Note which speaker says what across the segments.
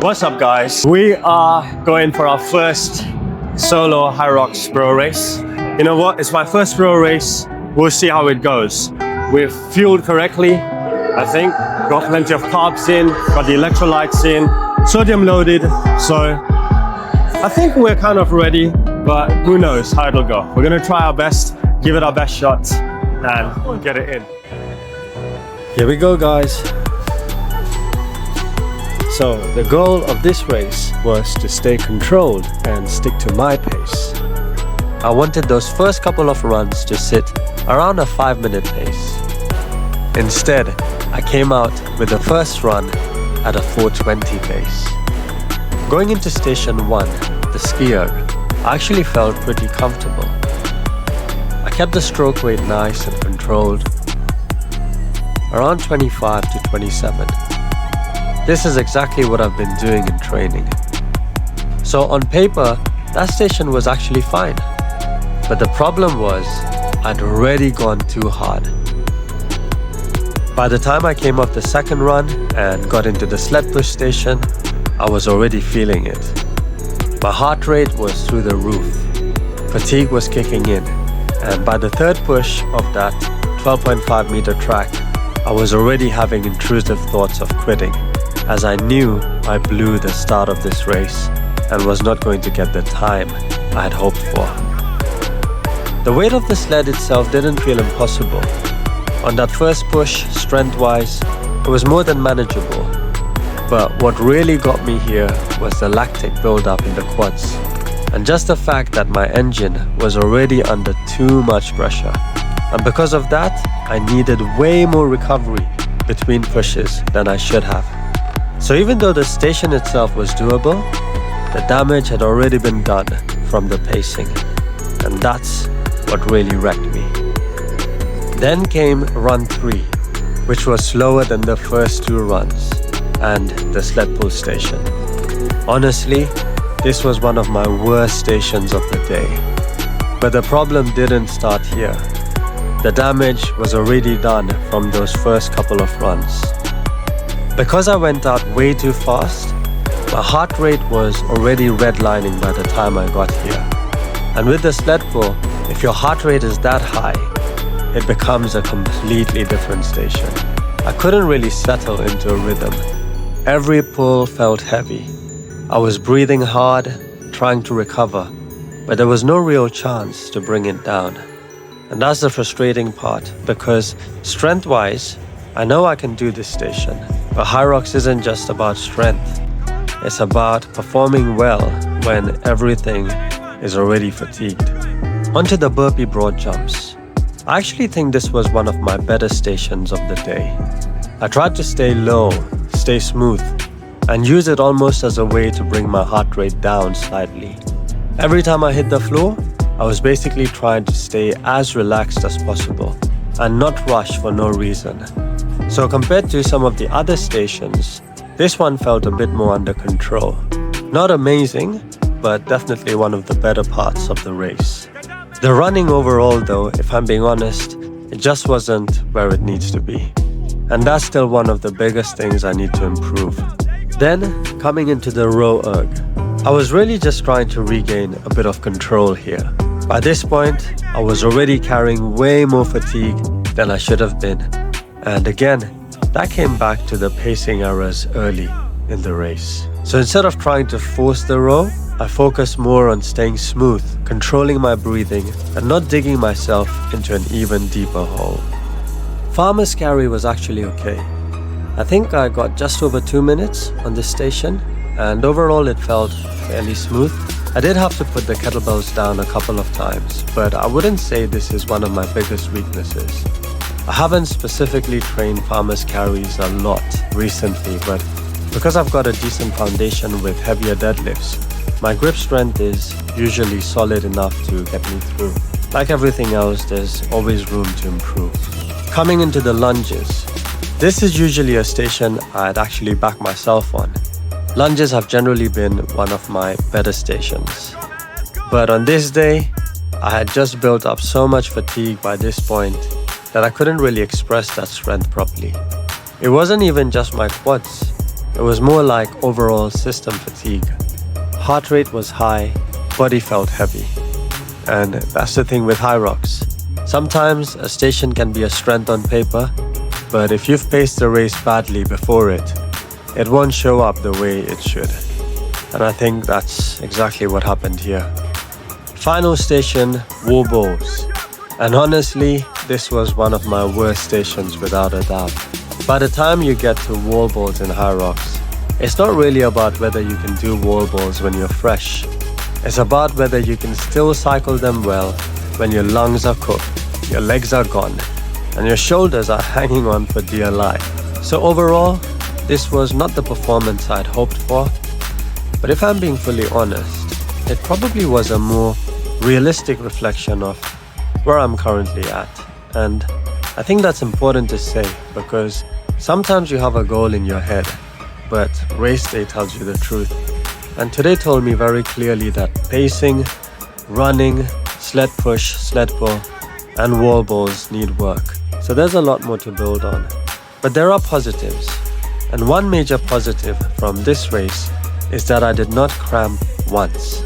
Speaker 1: What's up, guys? We are going for our first solo HYROX Pro race. You know what? It's my first pro race. We'll see how it goes. We've fueled correctly, I think. Got plenty of carbs in, got the electrolytes in, sodium loaded. So I think we're kind of ready, but who knows how it'll go. We're gonna try our best, give it our best shot, and get it in. Here we go, guys. So the goal of this race was to stay controlled and stick to my pace. I wanted those first couple of runs to sit around a 5-minute pace. Instead, I came out with the first run at a 4:20 pace. Going into station 1, the ski erg, I actually felt pretty comfortable. I kept the stroke weight nice and controlled, around 25 to 27. This is exactly what I've been doing in training. So on paper, that station was actually fine. But the problem was, I'd already gone too hard. By the time I came off the second run and got into the sled push station, I was already feeling it. My heart rate was through the roof. Fatigue was kicking in. And by the third push of that 12.5 meter track, I was already having intrusive thoughts of quitting, as I knew I blew the start of this race and was not going to get the time I had hoped for. The weight of the sled itself didn't feel impossible. On that first push, strength-wise, it was more than manageable. But what really got me here was the lactic build-up in the quads, and just the fact that my engine was already under too much pressure. And because of that, I needed way more recovery between pushes than I should have. So even though the station itself was doable, the damage had already been done from the pacing. And that's what really wrecked me. Then came run 3, which was slower than the first 2 runs, and the sled pull station. Honestly, this was one of my worst stations of the day. But the problem didn't start here. The damage was already done from those first couple of runs. Because I went out way too fast, my heart rate was already redlining by the time I got here. And with the sled pull, if your heart rate is that high, it becomes a completely different station. I couldn't really settle into a rhythm. Every pull felt heavy. I was breathing hard, trying to recover, but there was no real chance to bring it down. And that's the frustrating part, because strength-wise, I know I can do this station. But HYROX isn't just about strength. It's about performing well when everything is already fatigued. Onto the burpee broad jumps. I actually think this was one of my better stations of the day. I tried to stay low, stay smooth, and use it almost as a way to bring my heart rate down slightly. Every time I hit the floor, I was basically trying to stay as relaxed as possible and not rush for no reason. So compared to some of the other stations, this one felt a bit more under control. Not amazing, but definitely one of the better parts of the race. The running overall though, if I'm being honest, it just wasn't where it needs to be. And that's still one of the biggest things I need to improve. Then, coming into the row erg, I was really just trying to regain a bit of control here. By this point, I was already carrying way more fatigue than I should have been. And again, that came back to the pacing errors early in the race. So instead of trying to force the row, I focused more on staying smooth, controlling my breathing, and not digging myself into an even deeper hole. Farmer's carry was actually okay. I think I got just over 2 minutes on this station, and overall it felt fairly smooth. I did have to put the kettlebells down a couple of times, but I wouldn't say this is one of my biggest weaknesses. I haven't specifically trained farmer's carries a lot recently, but because I've got a decent foundation with heavier deadlifts, my grip strength is usually solid enough to get me through. Like everything else, there's always room to improve. Coming into the lunges, this is usually a station I'd actually back myself on. Lunges have generally been one of my better stations. But on this day, I had just built up so much fatigue by this point that I couldn't really express that strength properly. It wasn't even just my quads. It was more like overall system fatigue. Heart rate was high, body felt heavy. And that's the thing with HYROX. Sometimes a station can be a strength on paper, but if you've paced the race badly before it won't show up the way it should. And I think that's exactly what happened here. Final station, wall balls. And honestly, this was one of my worst stations without a doubt. By the time you get to wall balls in HYROX, it's not really about whether you can do wall balls when you're fresh. It's about whether you can still cycle them well when your lungs are cooked, your legs are gone, and your shoulders are hanging on for dear life. So overall, this was not the performance I'd hoped for, but if I'm being fully honest, it probably was a more realistic reflection of where I'm currently at. And I think that's important to say because sometimes you have a goal in your head, but race day tells you the truth. And today told me very clearly that pacing, running, sled push, sled pull, and wall balls need work. So there's a lot more to build on. But there are positives. And one major positive from this race is that I did not cramp once.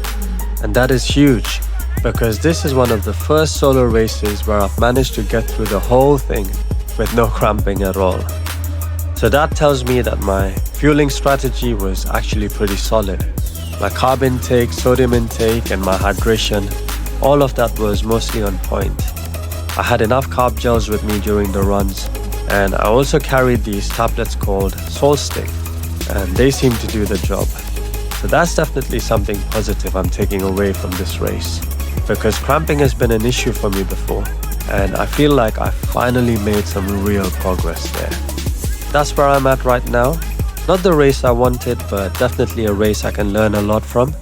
Speaker 1: And that is huge because this is one of the first solo races where I've managed to get through the whole thing with no cramping at all. So that tells me that my fueling strategy was actually pretty solid. My carb intake, sodium intake, and my hydration, all of that was mostly on point. I had enough carb gels with me during the runs, and I also carried these tablets called Salt Stick, and they seem to do the job. So that's definitely something positive I'm taking away from this race, because cramping has been an issue for me before, and I feel like I finally made some real progress there. That's where I'm at right now. Not the race I wanted, but definitely a race I can learn a lot from.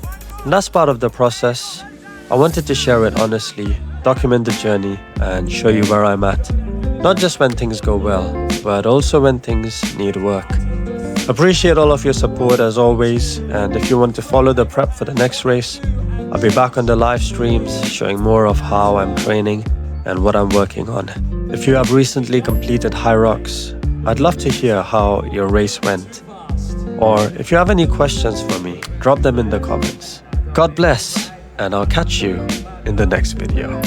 Speaker 1: And that's part of the process. I wanted to share it honestly, document the journey, and show you where I'm at. Not just when things go well, but also when things need work. Appreciate all of your support as always, and if you want to follow the prep for the next race, I'll be back on the live streams showing more of how I'm training and what I'm working on. If you have recently completed HYROX, I'd love to hear how your race went. Or if you have any questions for me, drop them in the comments. God bless, and I'll catch you in the next video.